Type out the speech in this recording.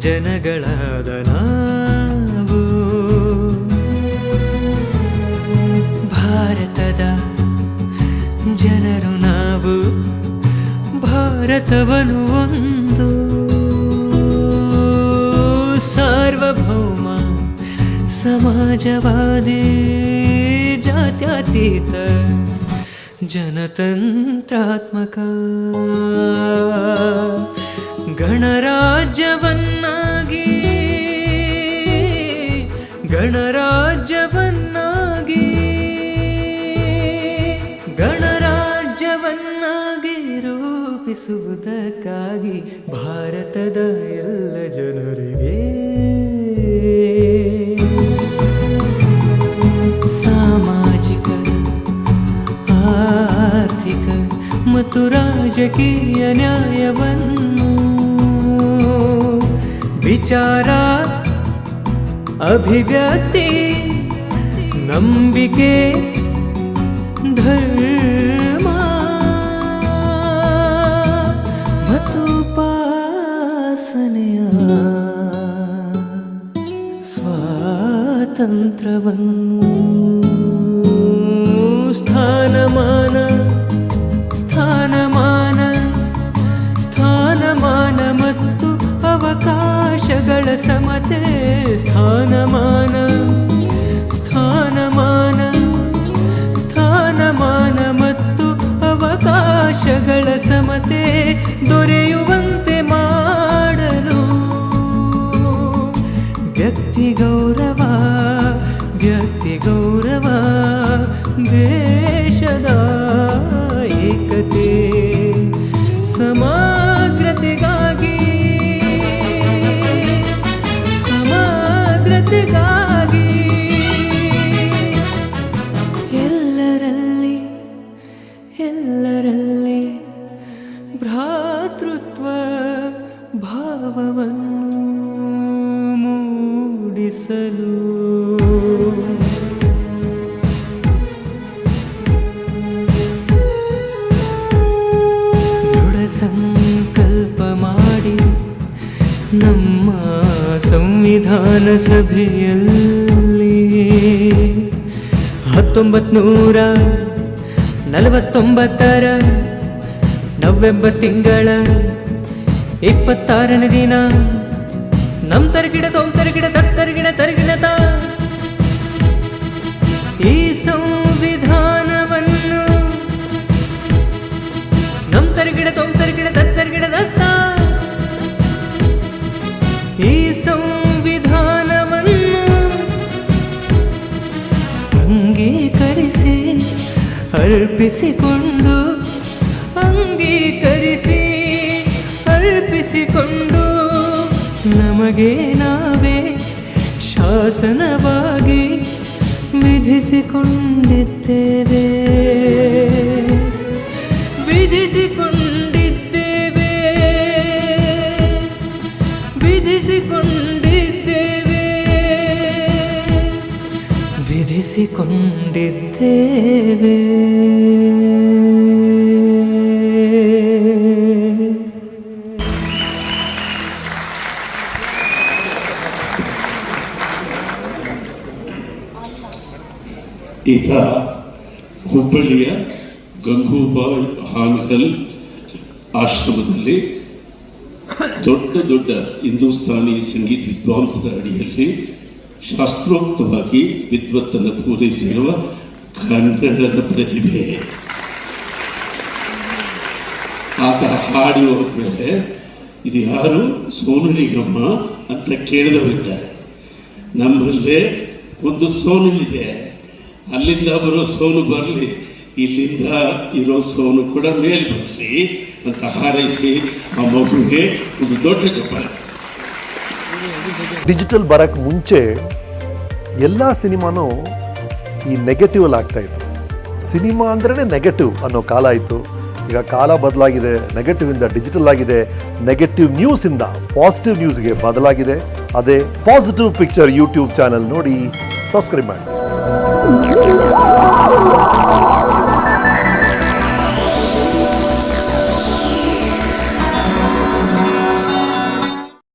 ಜನಗಳಾದ ನಾವು ಭಾರತದ ಜನರು ನಾವು ಭಾರತವನ್ನು ಒಂದು ಸಾರ್ವಭೌಮ ಸಮಾಜವಾದಿ ಜಾತ್ಯತೀತ ಜನತಂತ್ರಾತ್ಮಕ ಗಣರಾಜ್ಯವನ್ನಾಗಿ ಗಣರಾಜ್ಯವನ್ನಾಗಿ ರೂಪಿಸುವುದಕ್ಕಾಗಿ ಭಾರತದ ಎಲ್ಲ ಜನರಿಗೆ ಸಾಮಾಜಿಕ ಆರ್ಥಿಕ ಮತ್ತು ರಾಜಕೀಯ ನ್ಯಾಯವನ್ನು ವಿಚಾರ ಅಭಿವ್ಯಕ್ತಿ ನಂಬಿಕೆ ಧರ್ಮ ಮತ್ತು ಉಪಾಸನೆಯ ಸ್ವಾತಂತ್ರ್ಯವನ್ನು ಸ್ಥಾನಮಾನ ಮತ್ತು ಅವಕಾಶಗಳ ಸಮತೆ ಸ್ಥಾನಮಾನ ಮತ್ತು ಅವಕಾಶಗಳ ಸಮತೆ ದೊರೆಯುವಂತೆ ಮಾಡಲು ವ್ಯಕ್ತಿ ಗೌರವ ದೇಶದ ಏಕತೆ ಸಮಗ್ರತೆಗಾಗಿ ಎಲ್ಲರಲ್ಲಿ ಭ್ರಾತೃತ್ವ ಭಾವವನ್ನು ಮೂಡಿಸಲು ದೃಢ ಸಂಕಲ್ಪ ಮಾಡಿ ನಮ್ಮ ಸಂವಿಧಾನ ಸಭೆಯಲ್ಲಿ 1949 ನವೆಂಬರ್ ತಿಂಗಳ 26ನೇ ದಿನ ನಮ್ ತರಗಿಡ ತತ್ತರಗಿಡ ಈ ಸಂವಿಧಾನವನ್ನು ನಮ್ ತರಗಿಡ ತತ್ತರಗಿಡ ಈ ಸಂವಿಧಾನವನ್ನು ಅಂಗೀಕರಿಸಿ ಅರ್ಪಿಸಿಕೊಂಡು ನಮಗೆ ನಾವೇ ಶಾಸನವಾಗಿ ವಿಧಿಸಿಕೊಂಡಿದ್ದೇವೆ ಈತ ಹುಬ್ಬಳ್ಳಿಯ ಗಂಗೂಬಾಯಿ ಹಾನಗಲ್ ಆಶ್ರಮದಲ್ಲಿ ದೊಡ್ಡ ಹಿಂದೂಸ್ತಾನಿ ಸಂಗೀತ ವಿದ್ವಾಂಸರ ಅಡಿಯಲ್ಲಿ ಶಾಸ್ತ್ರೋಕ್ತವಾಗಿ ವಿದ್ವತ್ತನ್ನು ಪೂರೈಸಿರುವ ಕನ್ನಡದ ಪ್ರತಿಭೆ. ಆತ ಹಾಡಿ ಹೋದ್ಮೇಲೆ ಇದು ಯಾರು ಸೋನು ನಿಗಮ ಅಂತ ಕೇಳಿದವರಿದ್ದಾರೆ. ನಮ್ಮಲ್ಲೇ ಒಂದು ಸೋನು ಇದೆ, ಅಲ್ಲಿಂದ ಬರೋ ಸೋನು ಬರಲಿ, ಇಲ್ಲಿಂದ ಇರೋ ಸೋನು ಕೂಡ ಮೇಲೆ ಬರಲಿ ಅಂತ ಹಾರೈಸಿ ಆ ಮಗುವಿಗೆ ಒಂದು ದೊಡ್ಡ ಚಪ್ಪಾಳೆ. ಡಿಜಿಟಲ್ ಬರಕ್ಕೆ ಮುಂಚೆ ಎಲ್ಲ ಸಿನಿಮಾನೂ ಈ ನೆಗೆಟಿವ್ ಅಲ್ಲಿ ಆಗ್ತಾ ಇತ್ತು. ಸಿನಿಮಾ ಅಂದ್ರೇ ನೆಗೆಟಿವ್ ಅನ್ನೋ ಕಾಲ ಇತ್ತು. ಈಗ ಕಾಲ ಬದಲಾಗಿದೆ, ನೆಗೆಟಿವ್ ಇಂದ ಡಿಜಿಟಲ್ ಆಗಿದೆ, ನೆಗೆಟಿವ್ ನ್ಯೂಸ್ ಇಂದ ಪಾಸಿಟಿವ್ ನ್ಯೂಸ್ಗೆ ಬದಲಾಗಿದೆ. ಅದೇ ಪಾಸಿಟಿವ್ ಪಿಕ್ಚರ್ ಯೂಟ್ಯೂಬ್ ಚಾನೆಲ್ ನೋಡಿ ಸಬ್ಸ್ಕ್ರೈಬ್ ಮಾಡಿ.